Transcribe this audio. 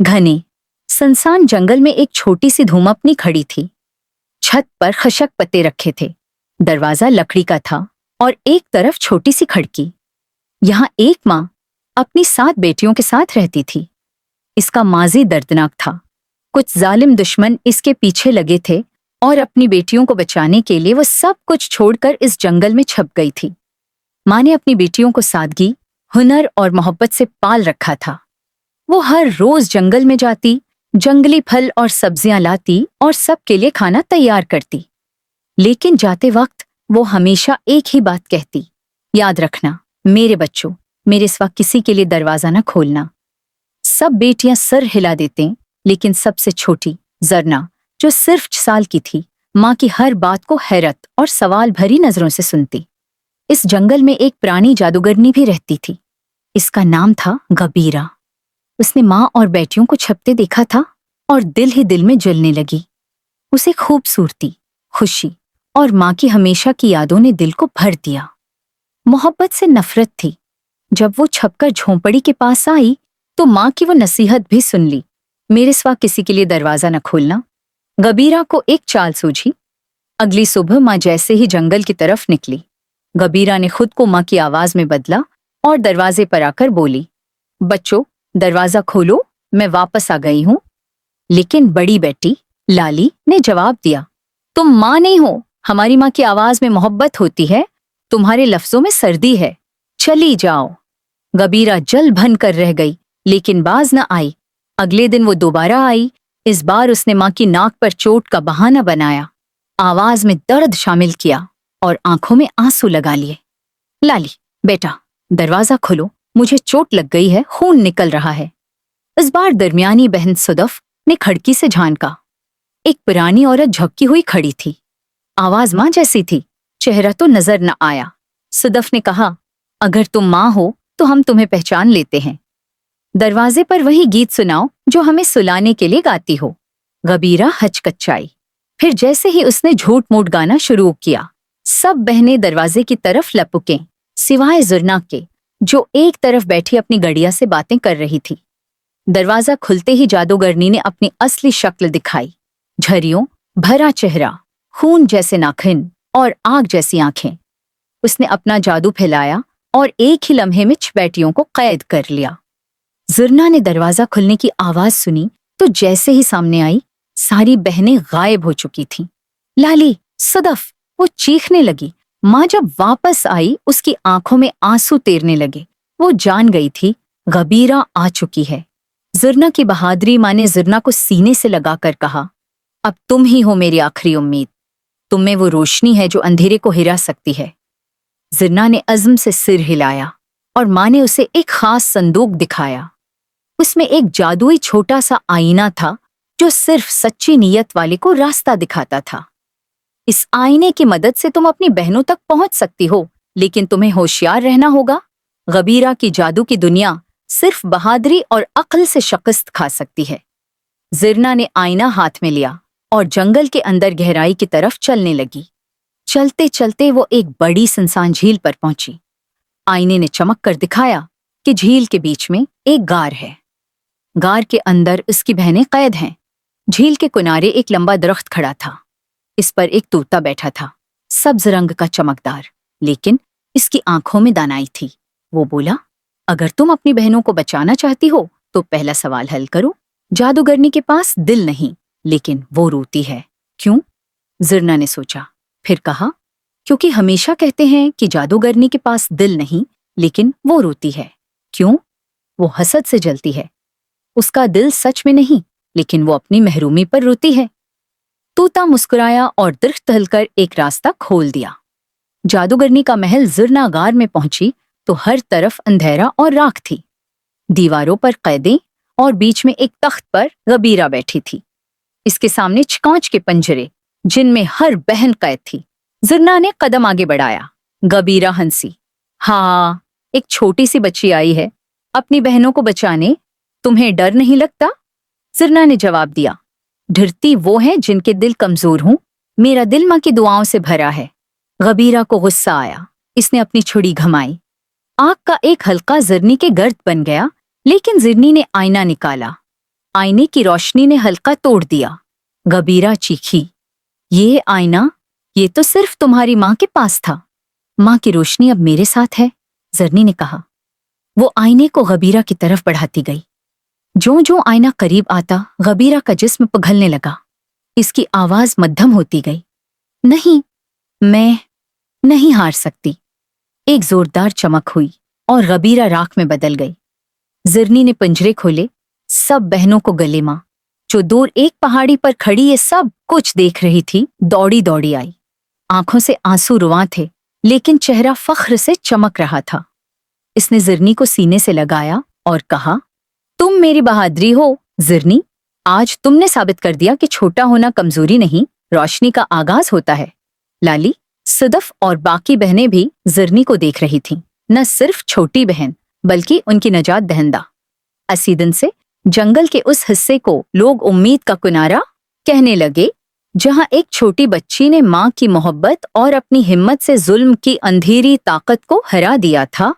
घने सुनसान जंगल में एक छोटी सी धूमपनी खड़ी थी। छत पर खशक पत्ते रखे थे, दरवाजा लकड़ी का था और एक तरफ छोटी सी खिड़की। यहाँ एक माँ अपनी 7 बेटियों के साथ रहती थी। इसका माजी दर्दनाक था। कुछ जालिम दुश्मन इसके पीछे लगे थे और अपनी बेटियों को बचाने के लिए वो सब कुछ छोड़कर इस जंगल में छप गई थी। माँ ने अपनी बेटियों को सादगी, हुनर और मोहब्बत से पाल रखा था। वो हर रोज जंगल में जाती, जंगली फल और सब्जियां लाती और सबके लिए खाना तैयार करती। लेकिन जाते वक्त वो हमेशा एक ही बात कहती, याद रखना मेरे बच्चों, मेरे सिवा किसी के लिए दरवाजा न खोलना। सब बेटियां सर हिला देते, लेकिन सबसे छोटी जरना, जो सिर्फ 6 साल की थी, माँ की हर बात को हैरत और सवाल भरी नजरों से सुनती। इस जंगल में एक पुरानी जादूगरनी भी रहती थी। इसका नाम था गबीरा। उसने माँ और बेटियों को छपते देखा था और दिल ही दिल में जलने लगी। उसे खूबसूरती, खुशी और माँ की हमेशा की यादों ने दिल को भर दिया। मोहब्बत से नफरत थी। जब वो छपकर झोंपड़ी के पास आई तो माँ की वो नसीहत भी सुन ली, मेरे सिवा किसी के लिए दरवाजा न खोलना। गबीरा को एक चाल सूझी। अगली सुबह माँ जैसे ही जंगल की तरफ निकली, गबीरा ने खुद को माँ की आवाज में बदला और दरवाजे पर आकर बोली, बच्चों दरवाजा खोलो, मैं वापस आ गई हूं। लेकिन बड़ी बेटी लाली ने जवाब दिया, तुम माँ नहीं हो, हमारी माँ की आवाज में मोहब्बत होती है, तुम्हारे लफ्जों में सर्दी है, चली जाओ। गबीरा जल भन कर रह गई, लेकिन बाज न आई। अगले दिन वो दोबारा आई। इस बार उसने माँ की नाक पर चोट का बहाना बनाया, आवाज में दर्द शामिल किया और आंखों में आंसू लगा लिए। लाली बेटा दरवाजा खोलो, मुझे चोट लग गई है, खून निकल रहा है। इस बार दरमियानी बहन सुदफ ने खिड़की से झांका। एक पुरानी औरत झुकी हुई खड़ी थी। आवाज माँ जैसी थी, चेहरा तो नजर न आया। सुदफ ने कहा, अगर तुम माँ हो तो हम तुम्हें पहचान लेते हैं। दरवाजे पर वही गीत सुनाओ जो हमें सुलाने के लिए गाती हो। गबीरा हचकचाई। फिर जैसे ही उसने झूठ मूठ गाना शुरू किया, सब बहनें दरवाजे की तरफ लपकें, सिवाय जुर्ना के, जो एक तरफ बैठी अपनी गड़िया से बातें कर रही थी। दरवाजा खुलते ही जादूगरनी ने अपनी असली शक्ल दिखाई। झरियों भरा चेहरा, खून जैसे नाखून और आग जैसी आंखें। उसने अपना जादू फैलाया और एक ही लम्हे में बेटियों को कैद कर लिया। जुर्ना ने दरवाजा खुलने की आवाज सुनी तो जैसे ही सामने आई, सारी बहनें गायब हो चुकी थीं। लाली, सदफ, वो चीखने लगी। माँ जब वापस आई उसकी आंखों में आंसू तैरने लगे। वो जान गई थी गबीरा आ चुकी है। जुर्ना की बहादुरी माँ ने जुर्ना को सीने से लगाकर कहा, अब तुम ही हो मेरी आखिरी उम्मीद। तुम में वो रोशनी है जो अंधेरे को हिरा सकती है। जुर्ना ने अज़्म से सिर हिलाया और माँ ने उसे एक खास संदूक दिखाया। उसमें एक जादुई छोटा सा आईना था जो सिर्फ सच्ची नीयत वाले को रास्ता दिखाता था। इस आईने की मदद से तुम अपनी बहनों तक पहुंच सकती हो, लेकिन तुम्हें होशियार रहना होगा। गबीरा की जादू की दुनिया सिर्फ बहादुरी और अक्ल से शिकस्त खा सकती है। जुर्ना ने आईना हाथ में लिया और जंगल के अंदर गहराई की तरफ चलने लगी। चलते चलते वो एक बड़ी सुनसान झील पर पहुंची। आईने ने चमक कर दिखाया कि झील के बीच में एक गार है। गार के अंदर उसकी बहनें कैद हैं। झील के किनारे एक लंबा दरख्त खड़ा था। इस पर एक तोता बैठा था, सब्ज रंग का चमकदार, लेकिन इसकी आंखों में दानाई थी। वो बोला, अगर तुम अपनी बहनों को बचाना चाहती हो तो पहला सवाल हल करो। जादूगरनी के पास दिल नहीं, लेकिन वो रोती है। क्यों? जुर्ना ने सोचा, फिर कहा, क्योंकि हमेशा कहते हैं कि जादूगरनी के पास दिल नहीं, लेकिन वो रोती है। क्यों? वो हसद से जलती है। उसका दिल सच में नहीं, लेकिन वो अपनी महरूमी पर रोती है। तोता मुस्कुराया और दरख्त हिलकर एक रास्ता खोल दिया। जादूगरनी का महल जुर्ना गार में पहुंची तो हर तरफ अंधेरा और राख थी। दीवारों पर कैदें और बीच में एक तख्त पर गबीरा बैठी थी। इसके सामने कांच के पंजरे, जिनमें हर बहन कैद थी। जुर्ना ने कदम आगे बढ़ाया। गबीरा हंसी, हाँ, एक छोटी सी बच्ची आई है अपनी बहनों को बचाने, तुम्हें डर नहीं लगता? जुर्ना ने जवाब दिया, डरती वो हैं जिनके दिल कमजोर हों, मेरा दिल माँ की दुआओं से भरा है। गबीरा को गुस्सा आया। इसने अपनी छुरी घमाई। आग का एक हल्का जिरनी के गर्द बन गया, लेकिन जिरनी ने आईना निकाला। आईने की रोशनी ने हल्का तोड़ दिया। गबीरा चीखी, ये आईना, ये तो सिर्फ तुम्हारी माँ के पास था। माँ की रोशनी अब मेरे साथ है, जरनी ने कहा। वो आईने को गबीरा की तरफ बढ़ाती गई। जो जो आईना करीब आता, गबीरा का जिस्म पिघलने लगा। इसकी आवाज मध्यम होती गई। नहीं, मैं नहीं हार सकती। एक जोरदार चमक हुई और गबीरा राख में बदल गई। ज़रनी ने पंजरे खोले, सब बहनों को गले मां, जो दूर एक पहाड़ी पर खड़ी ये सब कुछ देख रही थी, दौड़ी दौड़ी आई। आंखों से आंसू रुआं थे, लेकिन चेहरा फख्र से चमक रहा था। इसने ज़रनी को सीने से लगाया और कहा, तुम मेरी बहादुरी हो ज़रनी। आज तुमने साबित कर दिया कि छोटा होना कमजोरी नहीं, रोशनी का आगाज होता है। लाली, सदफ और बाकी बहनें भी ज़रनी को देख रही थीं। न सिर्फ छोटी बहन, बल्कि उनकी नजात दहंदा। इसी दिन से जंगल के उस हिस्से को लोग उम्मीद का किनारा कहने लगे, जहां एक छोटी बच्ची ने माँ की मोहब्बत और अपनी हिम्मत से जुल्म की अंधेरी ताकत को हरा दिया था।